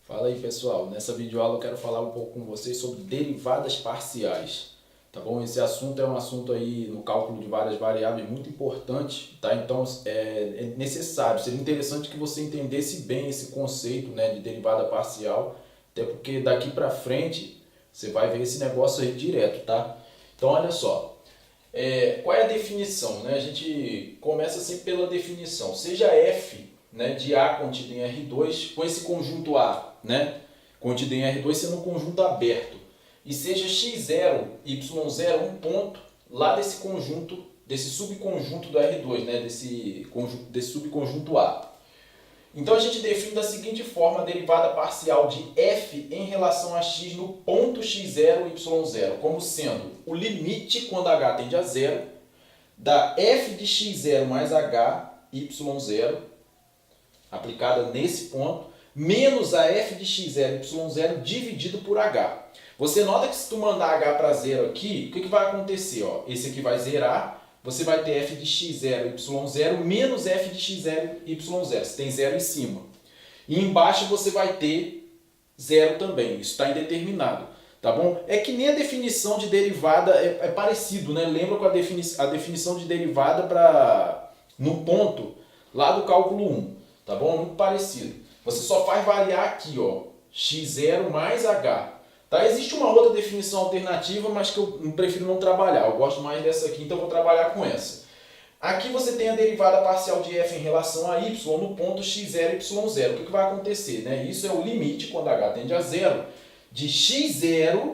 Fala aí pessoal, nessa videoaula eu quero falar um pouco com vocês sobre derivadas parciais, tá bom? Esse assunto é um assunto aí no cálculo de várias variáveis muito importante, tá? Então é necessário, seria interessante que você entendesse bem esse conceito, né, de derivada parcial, até porque daqui para frente você vai ver esse negócio aí direto, tá? Então olha só, qual é a definição, né? A gente começa sempre pela definição, seja f, né, de A contido em R2, com esse conjunto A, né, contido em R2 sendo um conjunto aberto, e seja x0, y0 um ponto lá desse conjunto, desse subconjunto do R2, né, desse subconjunto A. Então a gente define da seguinte forma a derivada parcial de f em relação a x no ponto x0, y0, como sendo o limite quando h tende a zero, da f de x0 mais h, y0, aplicada nesse ponto, menos a f de x0, y0 dividido por h. Você nota que se tu mandar h para zero aqui, o que vai acontecer? Ó? Esse aqui vai zerar, você vai ter f de x0, y0 menos f de x0, y0. Você tem zero em cima. E embaixo você vai ter zero também. Isso está indeterminado. Tá bom? É que nem a definição de derivada é parecido, né? Lembra com a definição de derivada no ponto lá do cálculo 1. Tá bom? Muito parecido. Você só faz variar aqui, ó, x0 mais h. Tá? Existe uma outra definição alternativa, mas que eu prefiro não trabalhar. Eu gosto mais dessa aqui, então eu vou trabalhar com essa. Aqui você tem a derivada parcial de f em relação a y no ponto x0, y0. O que vai acontecer? Né? Isso é o limite, quando h tende a zero, de x0,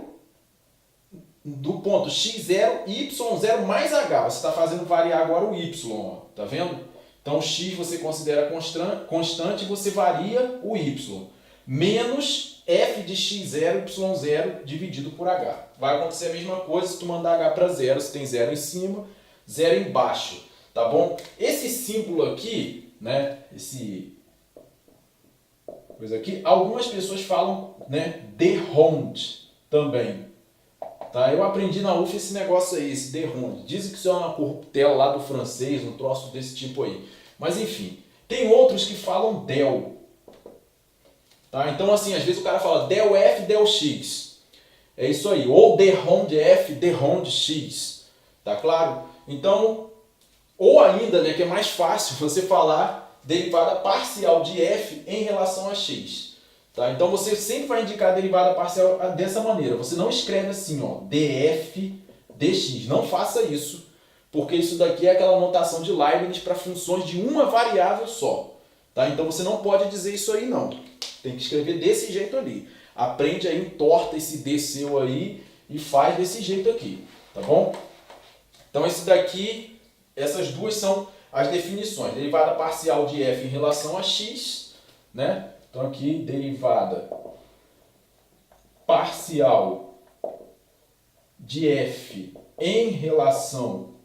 do ponto x0, y0 mais h. Você está fazendo variar agora o y, ó. Tá vendo? Então, x você considera constante e você varia o y. Menos f de x0, y0 dividido por h. Vai acontecer a mesma coisa se tu mandar h para zero. Você tem zero em cima, zero embaixo. Tá bom? Esse símbolo aqui, né? Coisa aqui, algumas pessoas falam, né, de Ronde também. Tá? Eu aprendi na UF esse negócio aí, esse de Ronde. Dizem que isso é uma corruptela lá do francês, um troço desse tipo aí. Mas enfim, tem outros que falam del. Tá? Então assim, às vezes o cara fala del f, del x. É isso aí. Ou de Ronde f, de Ronde x. Tá claro? Então, ou ainda, né, que é mais fácil você falar derivada parcial de f em relação a x. Tá? Então você sempre vai indicar a derivada parcial dessa maneira. Você não escreve assim, ó, df dx. Não faça isso, porque isso daqui é aquela notação de Leibniz para funções de uma variável só. Tá? Então você não pode dizer isso aí não. Tem que escrever desse jeito ali. Aprende aí, entorta esse d seu aí e faz desse jeito aqui. Tá bom? Então esse daqui, essas duas são as definições. Derivada parcial de f em relação a x, né? Então aqui, derivada parcial de f em relação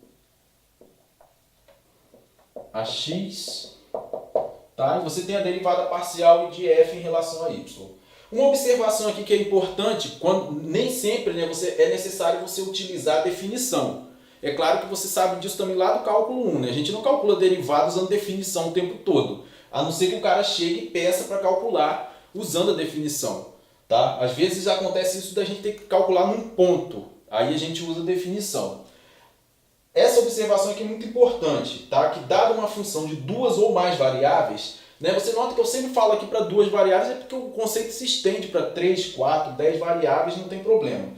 a x, tá? E você tem a derivada parcial de f em relação a y. Uma observação aqui que é importante, nem sempre, né, é necessário você utilizar a definição. É claro que você sabe disso também lá do cálculo 1, né? A gente não calcula derivada usando definição o tempo todo. A não ser que o cara chegue e peça para calcular usando a definição. Tá? Às vezes acontece isso da gente ter que calcular num ponto. Aí a gente usa a definição. Essa observação aqui é muito importante. Tá? Que dada uma função de duas ou mais variáveis, né, você nota que eu sempre falo aqui para duas variáveis, é porque o conceito se estende para 3, 4, 10 variáveis, não tem problema.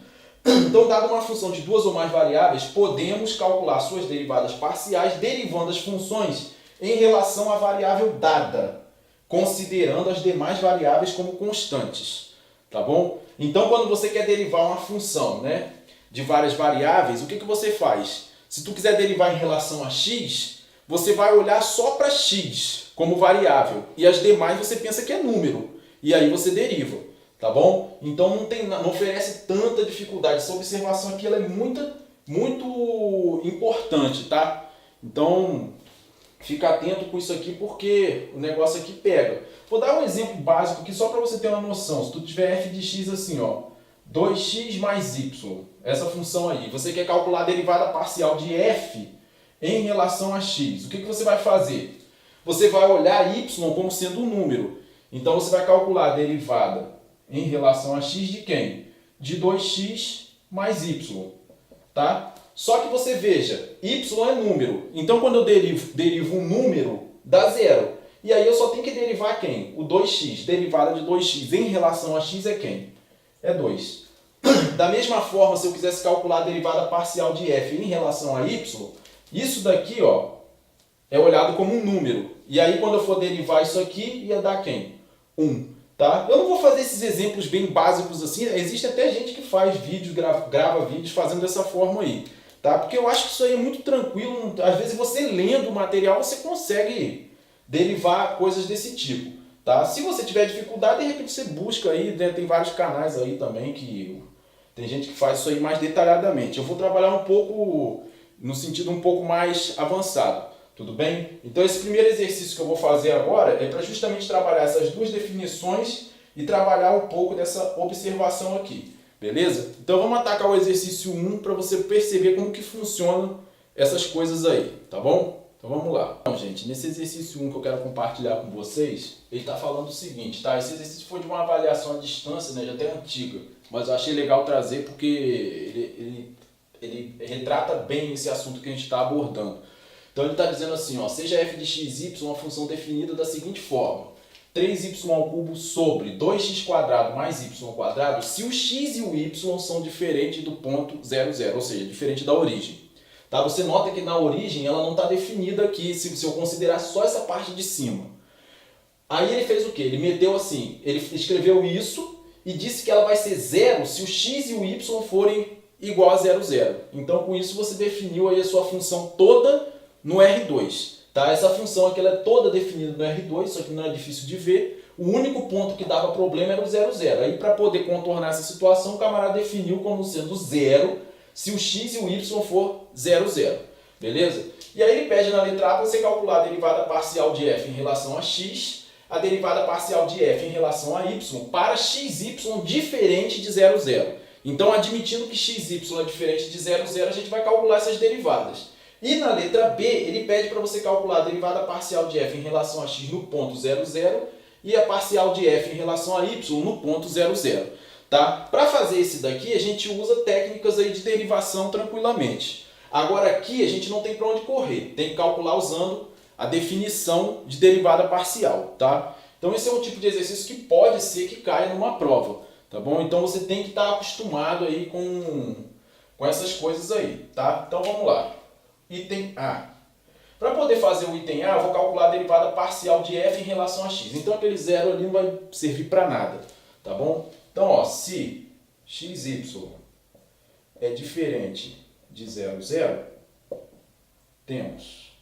Então, dada uma função de duas ou mais variáveis, podemos calcular suas derivadas parciais derivando as funções em relação à variável dada, considerando as demais variáveis como constantes. Tá bom? Então, quando você quer derivar uma função, né, de várias variáveis, o que você faz? Se tu quiser derivar em relação a x, você vai olhar só para x como variável, e as demais você pensa que é número, e aí você deriva. Tá bom? Então não oferece tanta dificuldade. Essa observação aqui ela é muito importante, tá? Então, fica atento com isso aqui porque o negócio aqui pega. Vou dar um exemplo básico aqui só para você ter uma noção. Se tu tiver f de x assim, ó, 2x mais y, essa função aí, você quer calcular a derivada parcial de f em relação a x. O que você vai fazer? você vai olhar y como sendo um número. Então você vai calcular a derivada em relação a x de quem? De 2x mais y. Tá? Só que você veja, y é número. Então quando eu derivo um número, dá zero. E aí eu só tenho que derivar quem? O 2x. Derivada de 2x em relação a x é quem? É 2. Da mesma forma, se eu quisesse calcular a derivada parcial de f em relação a y, isso daqui, ó, é olhado como um número. E aí quando eu for derivar isso aqui, ia dar quem? 1. Tá? Eu não vou fazer esses exemplos bem básicos assim. Existe até gente que faz vídeos, grava vídeos fazendo dessa forma aí. Tá? Porque eu acho que isso aí é muito tranquilo. Às vezes você lendo o material, você consegue derivar coisas desse tipo. Tá? Se você tiver dificuldade, de repente você busca aí, né? Tem vários canais aí também que tem gente que faz isso aí mais detalhadamente. Eu vou trabalhar um pouco no sentido um pouco mais avançado. Tudo bem? Então esse primeiro exercício que eu vou fazer agora é para justamente trabalhar essas duas definições e trabalhar um pouco dessa observação aqui. Beleza? Então vamos atacar o exercício 1 para você perceber como que funcionam essas coisas aí, tá bom? Então vamos lá. Então, gente, nesse exercício 1 que eu quero compartilhar com vocês, ele está falando o seguinte, tá? Esse exercício foi de uma avaliação à distância, né? Já até antiga, mas eu achei legal trazer porque ele retrata bem esse assunto que a gente está abordando. Então ele está dizendo assim, ó, seja f de x, y uma função definida da seguinte forma. 3y ao cubo sobre 2x² mais y², se o x e o y são diferentes do ponto 0, 0, ou seja, diferente da origem. Tá? Você nota que na origem ela não está definida aqui, se eu considerar só essa parte de cima. Aí ele fez o quê? Ele meteu assim, ele escreveu isso e disse que ela vai ser 0 se o x e o y forem igual a 0, 0. Então com isso você definiu aí a sua função toda no R2. Tá? Essa função aqui ela é toda definida no R2, isso aqui não é difícil de ver. O único ponto que dava problema era o 0, 0. Aí para poder contornar essa situação, o camarada definiu como sendo 0 se o x e o y for 0, 0. Beleza? E aí ele pede na letra A você calcular a derivada parcial de f em relação a x, a derivada parcial de f em relação a y para xy diferente de 0, 0. Então, admitindo que xy é diferente de 0, 0, a gente vai calcular essas derivadas. E na letra B, ele pede para você calcular a derivada parcial de f em relação a x no ponto 0, 0 e a parcial de f em relação a y no ponto 0, 0. Tá? Para fazer esse daqui, a gente usa técnicas aí de derivação tranquilamente. Agora aqui a gente não tem para onde correr, tem que calcular usando a definição de derivada parcial. Tá? Então esse é um tipo de exercício que pode ser que caia numa prova. Tá bom? Então você tem que estar acostumado aí com essas coisas aí. Tá? Então vamos lá. Item A. Para poder fazer o item A, eu vou calcular a derivada parcial de f em relação a x. Então aquele zero ali não vai servir para nada. Tá bom? Então, ó, se xy é diferente de 0, 0, temos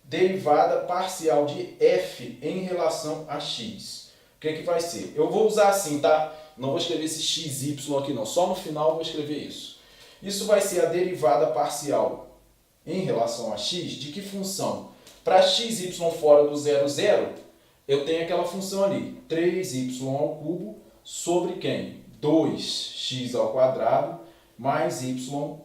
derivada parcial de f em relação a x. O que vai ser? Eu vou usar assim, tá? Não vou escrever esse xy aqui não. Só no final eu vou escrever isso. Isso vai ser a derivada parcial em relação a x, de que função? Para xy fora do 0, 0, eu tenho aquela função ali, 3y ao cubo sobre quem? 2x² mais y².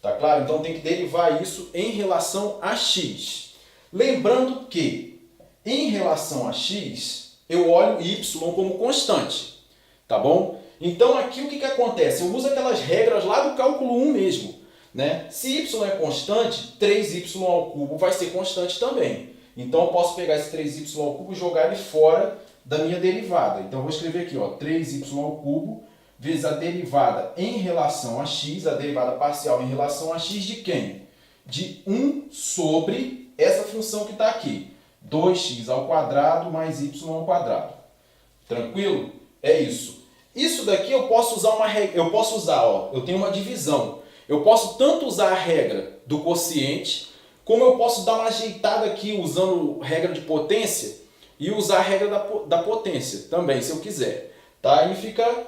Tá claro? Então tem que derivar isso em relação a x. Lembrando que, em relação a x, eu olho y como constante. Tá bom? Então aqui o que acontece? Eu uso aquelas regras lá do cálculo 1 mesmo. Né? Se y é constante, 3y ao cubo vai ser constante também. Então eu posso pegar esse 3y ao cubo e jogar ele fora da minha derivada. Então eu vou escrever aqui, ó, 3y ao cubo vezes a derivada em relação a x, a derivada parcial em relação a x de quem? De 1 sobre essa função que está aqui. 2x² mais y². Tranquilo? É isso. Isso daqui eu posso usar uma regra, eu tenho uma divisão. Eu posso tanto usar a regra do quociente, como eu posso dar uma ajeitada aqui usando regra de potência e usar a regra da potência também, se eu quiser. Tá? Aí fica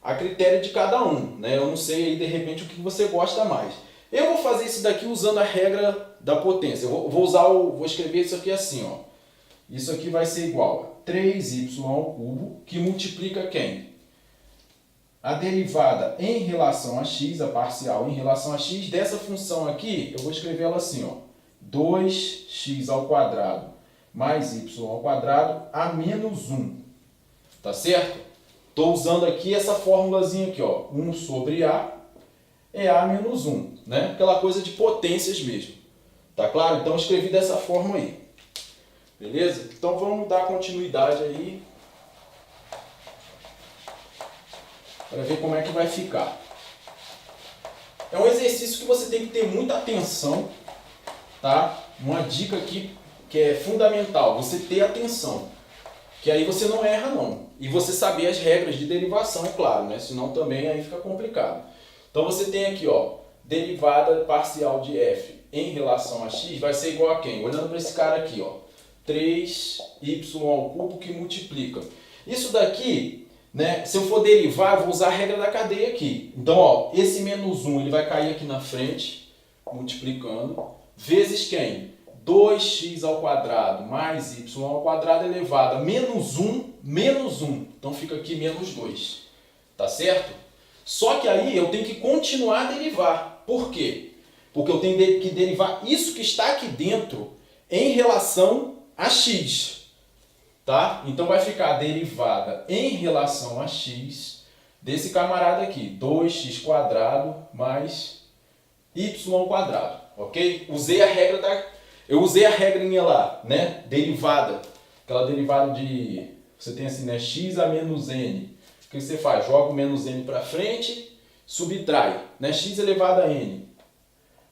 a critério de cada um. Né? Eu não sei aí de repente o que você gosta mais. Eu vou fazer isso daqui usando a regra da potência. Eu vou escrever isso aqui assim. Ó. Isso aqui vai ser igual a 3y ao cubo, que multiplica quem? A derivada em relação a x, a parcial em relação a x, dessa função aqui, eu vou escrever ela assim, ó, 2x ao quadrado mais y ao quadrado a menos 1. Tá certo? Estou usando aqui essa formulazinha aqui, ó. 1 sobre a é a menos 1, né? Aquela coisa de potências mesmo. Tá claro? Então eu escrevi dessa forma aí. Beleza? Então vamos dar continuidade aí para ver como é que vai ficar. É um exercício que você tem que ter muita atenção, tá? Uma dica aqui que é fundamental, você ter atenção, que aí você não erra não. E você saber as regras de derivação, é claro, né? Senão também aí fica complicado. Então você tem aqui, ó, derivada parcial de f em relação a x vai ser igual a quem? Olhando para esse cara aqui, ó, 3y ao cubo que multiplica. Isso daqui, né, se eu for derivar, eu vou usar a regra da cadeia aqui. Então, ó, esse menos 1 ele vai cair aqui na frente, multiplicando, vezes quem? 2x ao quadrado mais y ao quadrado elevado a menos 1, menos 1. Então fica aqui menos 2. Tá certo? Só que aí eu tenho que continuar a derivar. Por quê? Porque eu tenho que derivar isso que está aqui dentro em relação a x. Tá? Então vai ficar a derivada em relação a x desse camarada aqui. 2x quadrado mais y ao quadrado. Ok? Eu usei a regrinha lá, né? Derivada. Aquela derivada de... Você tem assim, né? X a menos n. O que você faz? Joga o menos n para frente, subtrai. Né? X elevado a n.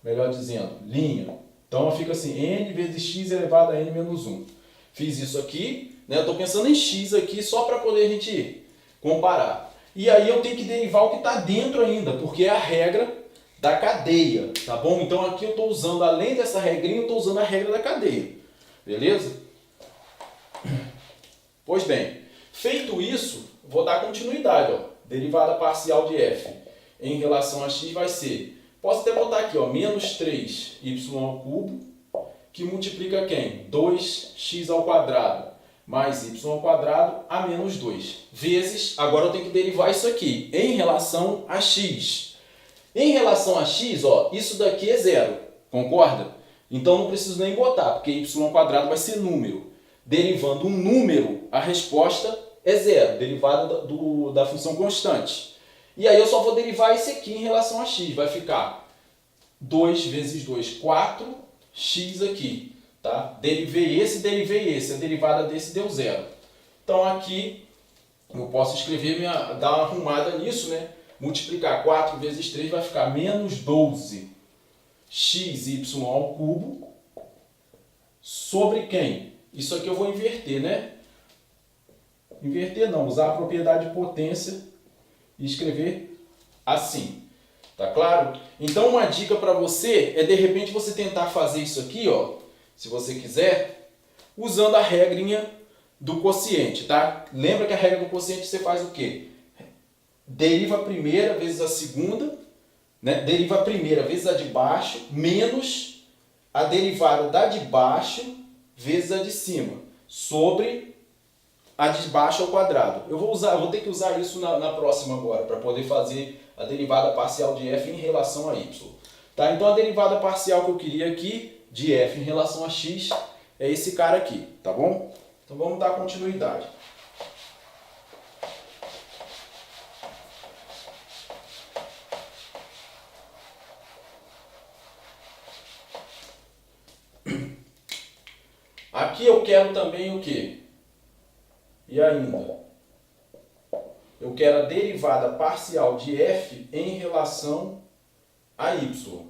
Melhor dizendo, linha. Então fica assim, n vezes x elevado a n menos 1. Fiz isso aqui, né? Eu estou pensando em x aqui só para poder a gente comparar. E aí eu tenho que derivar o que está dentro ainda, porque é a regra da cadeia, tá bom? Então aqui eu estou usando, além dessa regrinha, eu estou usando a regra da cadeia. Beleza? Pois bem, feito isso, vou dar continuidade, ó. Derivada parcial de f em relação a x vai ser, posso até botar aqui, ó, menos 3y ao cubo, que multiplica quem? 2x ao quadrado mais y ao quadrado a menos 2. Vezes, agora eu tenho que derivar isso aqui, em relação a x. Em relação a x, ó, isso daqui é zero, concorda? Então não preciso nem botar, porque y ao quadrado vai ser número. Derivando um número, a resposta é zero, derivada da função constante. E aí eu só vou derivar esse aqui em relação a x, vai ficar 2 vezes 2, 4x aqui. Tá? Derivei esse, a derivada desse deu zero. Então aqui eu posso escrever, dar uma arrumada nisso, né? Multiplicar 4 vezes 3 vai ficar menos 12 xy ao cubo sobre quem? Isso aqui eu vou inverter, né? Inverter não, usar a propriedade de potência e escrever assim. Tá claro? Então uma dica para você é de repente você tentar fazer isso aqui, ó, se você quiser, usando a regrinha do quociente, tá? Lembra que a regra do quociente você faz o quê? Deriva a primeira vezes a segunda, né? Deriva a primeira vezes a de baixo, menos a derivada da de baixo vezes a de cima, sobre a de baixo ao quadrado. Eu vou ter que usar isso na próxima agora, para poder fazer a derivada parcial de f em relação a y. Tá? Então a derivada parcial que eu queria aqui, de f em relação a x, é esse cara aqui, tá bom? Então vamos dar continuidade. Aqui eu quero também o quê? E ainda, eu quero a derivada parcial de f em relação a y.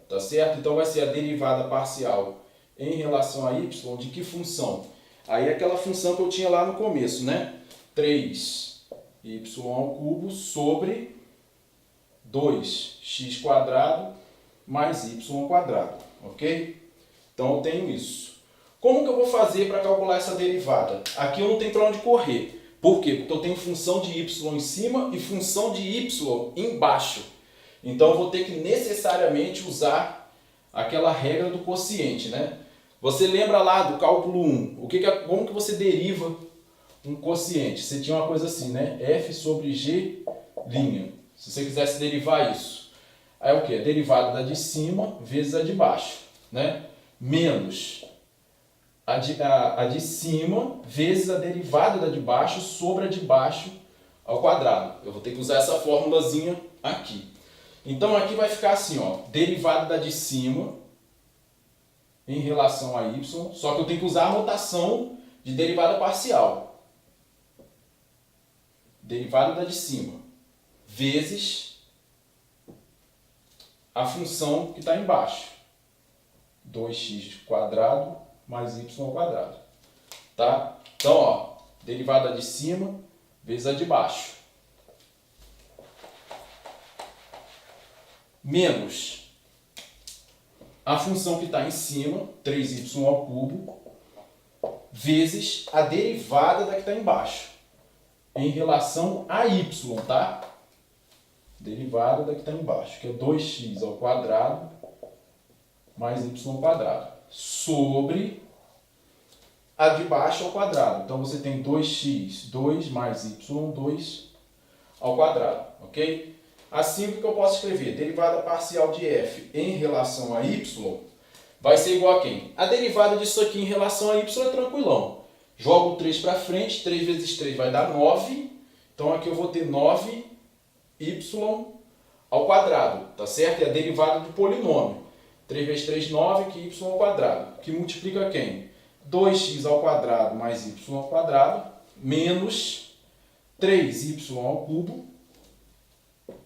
Tá certo? Então vai ser a derivada parcial em relação a y de que função? Aí é aquela função que eu tinha lá no começo, né? 3y ao cubo sobre 2x quadrado mais y ao quadrado. Ok? Então eu tenho isso. Como que eu vou fazer para calcular essa derivada? Aqui eu não tenho para onde correr. Por quê? Porque eu tenho função de y em cima e função de y embaixo. Então eu vou ter que necessariamente usar aquela regra do quociente, né? Você lembra lá do cálculo 1? Como que você deriva um quociente? Você tinha uma coisa assim, né? F sobre G'. Se você quisesse derivar isso. Aí o que? A derivada da de cima vezes a de baixo, né? menos a de cima vezes a derivada da de baixo sobre a de baixo ao quadrado. Eu vou ter que usar essa formulazinha aqui. Então aqui vai ficar assim, ó, derivada da de cima em relação a y, só que eu tenho que usar a notação de derivada parcial. Derivada da de cima vezes a função que está embaixo. 2x² mais y². Tá? Então, ó, derivada da de cima vezes a de baixo. Menos a função que está em cima, 3y², vezes a derivada da que está embaixo, em relação a y, tá? Derivada da que está embaixo, que é 2x² mais y², sobre a de baixo ao quadrado. Então, você tem 2x, 2 mais y, 2 ao quadrado, ok? Assim, o que eu posso escrever? Derivada parcial de f em relação a y vai ser igual a quem? A derivada disso aqui em relação a y é tranquilão. Jogo 3 para frente, 3 vezes 3 vai dar 9. Então, aqui eu vou ter 9y ao quadrado, tá certo? É a derivada do polinômio. 3 vezes 3, 9, aqui y ao quadrado. Que multiplica quem? 2x² mais y² menos 3y³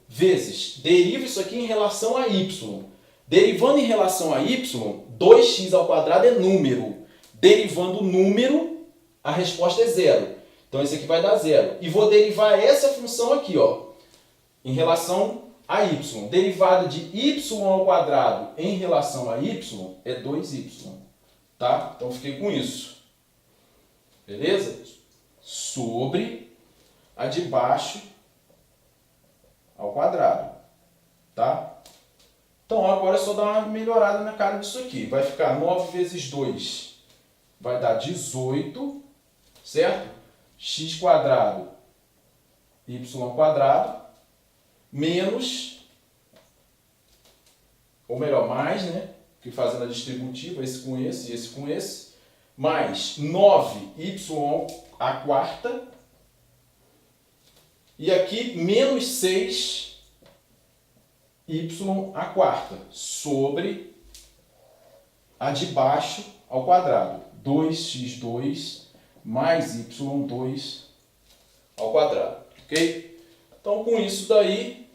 vezes, deriva isso aqui em relação a y. Derivando em relação a y, 2x² é número. Derivando o número, a resposta é zero. Então, esse aqui vai dar zero. E vou derivar essa função aqui, ó, em relação a y. Derivada de y² em relação a y é 2y. Tá? Então, fiquei com isso. Beleza? Sobre a de baixo ao quadrado. Tá? Então, agora é só dar uma melhorada na cara disso aqui. Vai ficar 9 vezes 2 vai dar 18, certo? x² y² menos, ou melhor, mais, né? Que fazendo a distributiva, esse com esse e esse com esse, mais 9y² e aqui menos 6y² sobre a de baixo ao quadrado. 2x2 mais y2 ao quadrado. Ok? Então, com isso daí,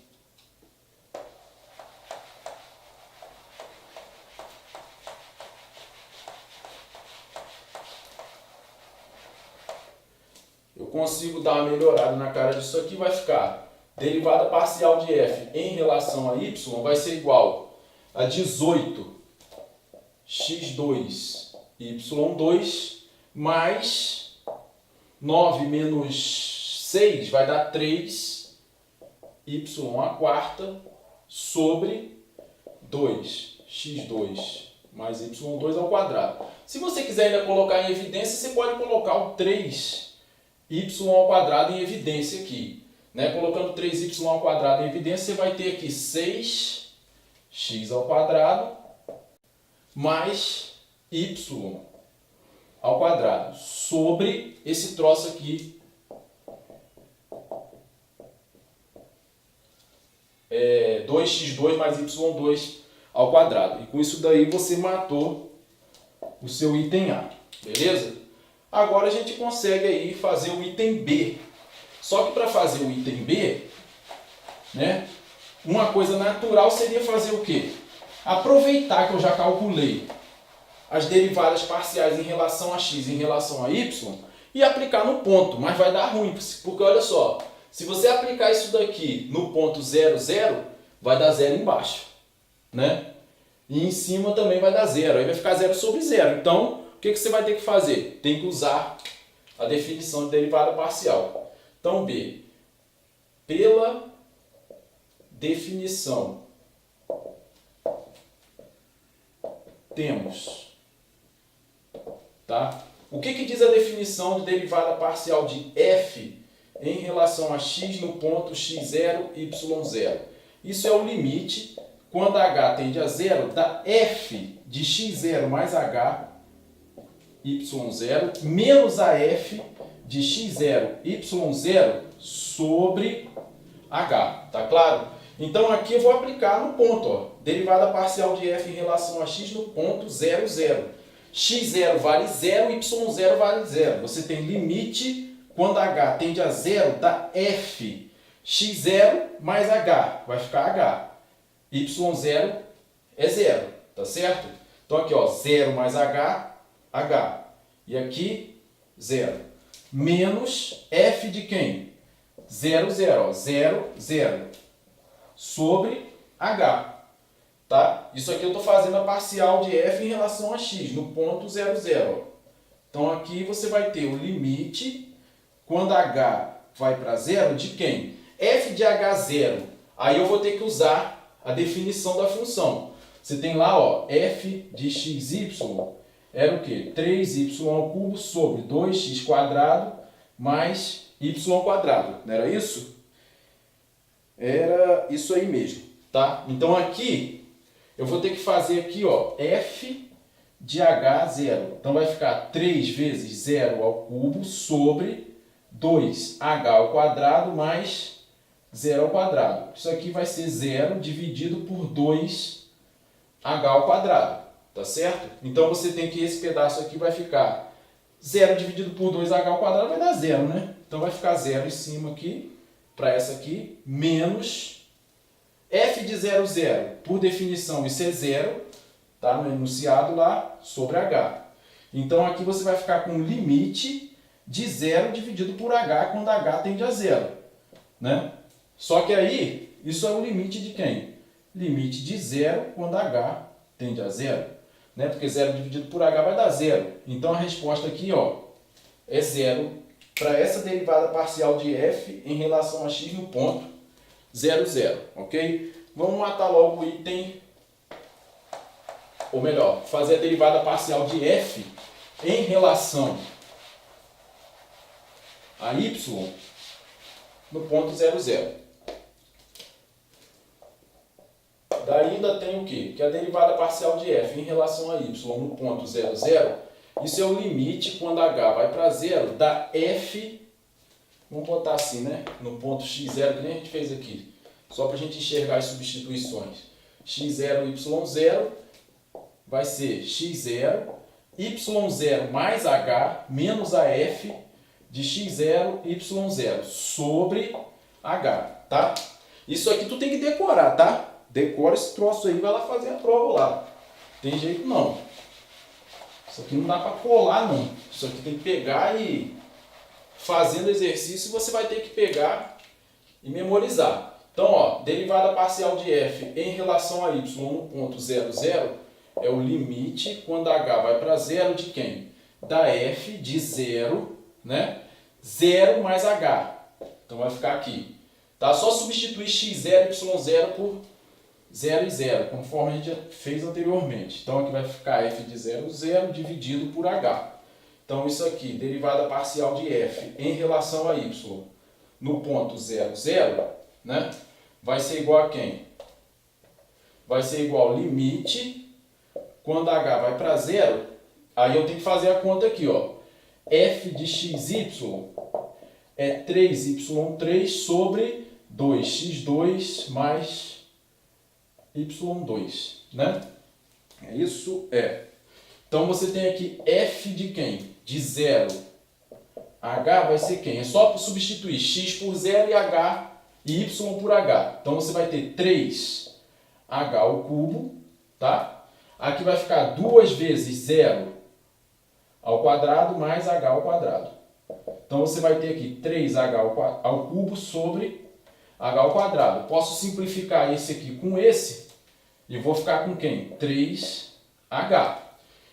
eu consigo dar uma melhorada na cara disso aqui. Vai ficar derivada parcial de f em relação a y vai ser igual a 18x2 y2 mais 9 menos 6 vai dar 3y² sobre 2x2 mais y2 ao quadrado. Se você quiser ainda colocar em evidência, você pode colocar o 3y² em evidência aqui. Né? Colocando 3y² em evidência, você vai ter aqui 6x² mais y² sobre esse troço aqui, 2x2 mais y2 ao quadrado. E com isso daí você matou o seu item A, beleza? Agora a gente consegue aí fazer o item B. Só que para fazer o item B, né, uma coisa natural seria fazer o quê? Aproveitar que eu já calculei as derivadas parciais em relação a x e em relação a y e aplicar no ponto, mas vai dar ruim, porque olha só, se você aplicar isso daqui no ponto 0, 0, vai dar zero embaixo, né? E em cima também vai dar zero, aí vai ficar 0 sobre 0. Então, o que você vai ter que fazer? Tem que usar a definição de derivada parcial. Então, B, pela definição, temos, tá? O que diz a definição de derivada parcial de f em relação a x no ponto x0, y0? Isso é o limite quando h tende a zero, da f de x0 mais h, y0, menos a f de x0, y0 sobre h. Tá claro? Então aqui eu vou aplicar no ponto, ó, derivada parcial de f em relação a x no ponto 0, 0. x0 vale 0, y0 vale 0. Você tem limite quando h tende a zero da f x0 mais h, vai ficar h. y0 é 0, tá certo? Então aqui, ó, 0 mais h, h. E aqui, 0. Menos f de quem? 0, 0, ó, 0, 0. Sobre h. Tá? Isso aqui eu estou fazendo a parcial de f em relação a x, no ponto 0, 0. Então aqui você vai ter o limite, quando h vai para 0, de quem? F de h0. Aí eu vou ter que usar a definição da função. Você tem lá, ó, f de xy era o quê? 3y ao cubo sobre 2x quadrado mais y quadrado. Não era isso? Era isso aí mesmo, tá? Então aqui eu vou ter que fazer aqui, ó, f de h0. Então vai ficar 3 vezes 0 ao cubo sobre 2h ao quadrado mais 0 ao quadrado. Isso aqui vai ser 0 dividido por 2h ao quadrado. Tá certo? Então você tem que esse pedaço aqui vai ficar 0 dividido por 2h ao quadrado vai dar 0, né? Então vai ficar 0 em cima aqui, para essa aqui, menos f de 0, 0. Por definição isso é 0, tá? No enunciado lá, sobre h. Então aqui você vai ficar com limite de 0 dividido por h quando h tende a 0, né? Só que aí, isso é o limite de quem? Limite de 0 quando h tende a 0. Né? Porque 0 dividido por h vai dar 0. Então a resposta aqui, ó, é 0 para essa derivada parcial de f em relação a x no ponto 0, 0. Ok? Vamos matar logo o item, ou melhor, fazer a derivada parcial de f em relação a y no ponto 0, 0. Daí ainda tem o quê? Que a derivada parcial de f em relação a y no ponto 0, 0, isso é o limite quando h vai para 0 da f, vamos botar assim, né? No ponto x0, que nem a gente fez aqui, só para a gente enxergar as substituições. x0, y0 vai ser x0, y0 mais h menos a f de x0, y0 sobre h, tá? Isso aqui tu tem que decorar, tá? Decora esse troço aí e vai lá fazer a prova lá. Tem jeito não. Isso aqui não dá para colar não. Isso aqui tem que pegar e fazendo exercício você vai ter que pegar e memorizar. Então, ó, derivada parcial de f em relação a y no ponto 0, 0 é o limite quando h vai para 0 de quem? Da f de 0, né? 0 mais h. Então vai ficar aqui. Tá? Só substituir x0 e y0 por 0 e 0, conforme a gente fez anteriormente. Então aqui vai ficar f de 0, 0 dividido por h. Então isso aqui, derivada parcial de f em relação a y no ponto 0, 0, né? Vai ser igual a quem? Vai ser igual ao limite, quando h vai para 0, aí eu tenho que fazer a conta aqui, ó. F de xy é 3y3 sobre 2x2 mais y2, né? Isso é. Então você tem aqui f de quem? De 0. H vai ser quem? É só substituir x por 0 e h e y por h. Então você vai ter 3h ao cubo, tá? Aqui vai ficar 2 vezes 0 ao quadrado mais h ao quadrado. Então você vai ter aqui 3h ao cubo sobre h ao quadrado. Posso simplificar esse aqui com esse e vou ficar com quem? 3h.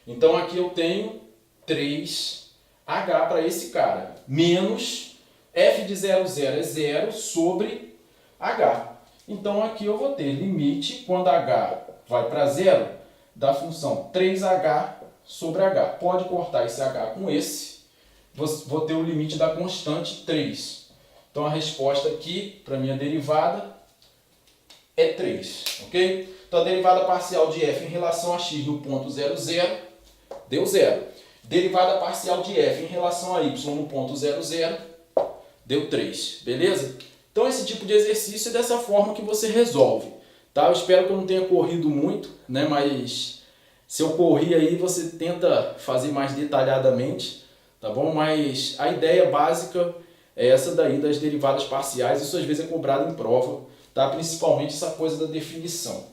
Então aqui eu tenho 3h para esse cara, menos f de 0, 0 é 0 sobre h. Então aqui eu vou ter limite, quando h vai para 0, da função 3h sobre h. Pode cortar esse h com esse, vou ter o limite da constante 3. Então a resposta aqui para a minha derivada é 3, ok? Então a derivada parcial de f em relação a x no ponto 0, 0, deu 0. Derivada parcial de f em relação a y no ponto 0, 0, deu 3. Beleza? Então esse tipo de exercício é dessa forma que você resolve. Tá? Eu espero que eu não tenha corrido muito, né? Mas se eu corri aí, você tenta fazer mais detalhadamente, tá bom? Mas a ideia básica é essa daí das derivadas parciais. Isso às vezes é cobrado em prova, tá? Principalmente essa coisa da definição.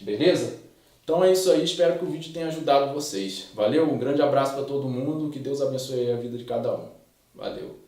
Beleza? Então é isso aí, espero que o vídeo tenha ajudado vocês. Valeu, um grande abraço para todo mundo, que Deus abençoe a vida de cada um. Valeu!